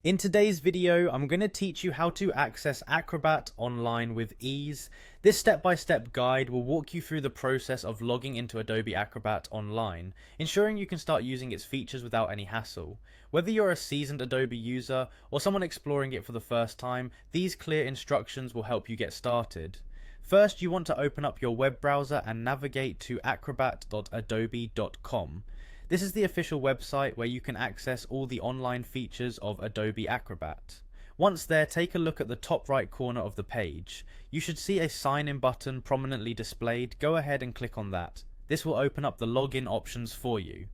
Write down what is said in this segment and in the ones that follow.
In today's video, I'm going to teach you how to access Acrobat online with ease. This step-by-step guide will walk you through the process of logging into Adobe Acrobat online, ensuring you can start using its features without any hassle. Whether you're a seasoned Adobe user or someone exploring it for the first time, these clear instructions will help you get started. First, you want to open up your web browser and navigate to acrobat.adobe.com. This is the official website where you can access all the online features of Adobe Acrobat. Once there, take a look at the top right corner of the page. You should see a sign in button prominently displayed. Go ahead and click on that. This will open up the login options for you.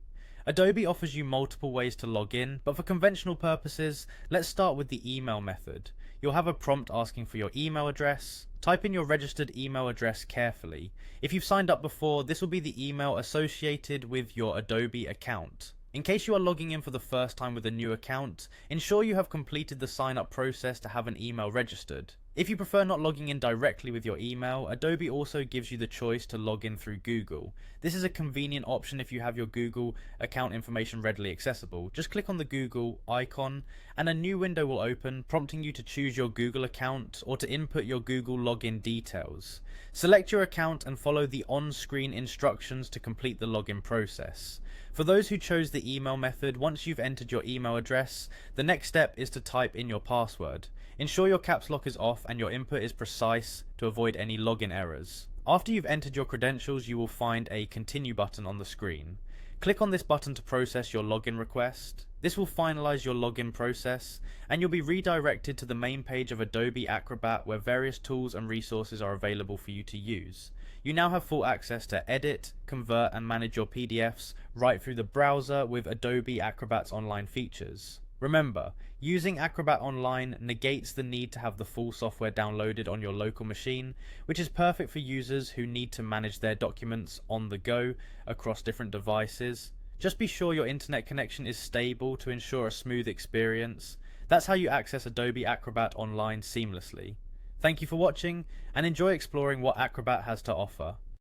Adobe offers you multiple ways to log in, but for conventional purposes, let's start with the email method. You'll have a prompt asking for your email address. Type in your registered email address carefully. If you've signed up before, this will be the email associated with your Adobe account. In case you are logging in for the first time with a new account, ensure you have completed the sign up process to have an email registered. If you prefer not logging in directly with your email, Adobe also gives you the choice to log in through Google. This is a convenient option if you have your Google account information readily accessible. Just click on the Google icon and a new window will open, prompting you to choose your Google account or to input your Google login details. Select your account and follow the on-screen instructions to complete the login process. For those who chose the email method, once you've entered your email address, the next step is to type in your password. Ensure your caps lock is off and your input is precise to avoid any login errors. After you've entered your credentials, you will find a continue button on the screen. Click on this button to process your login request. This will finalize your login process and you'll be redirected to the main page of Adobe Acrobat where various tools and resources are available for you to use. You now have full access to edit, convert and manage your PDFs right through the browser with Adobe Acrobat's online features. Remember, using Acrobat Online negates the need to have the full software downloaded on your local machine, which is perfect for users who need to manage their documents on the go across different devices. Just be sure your internet connection is stable to ensure a smooth experience. That's how you access Adobe Acrobat Online seamlessly. Thank you for watching and enjoy exploring what Acrobat has to offer.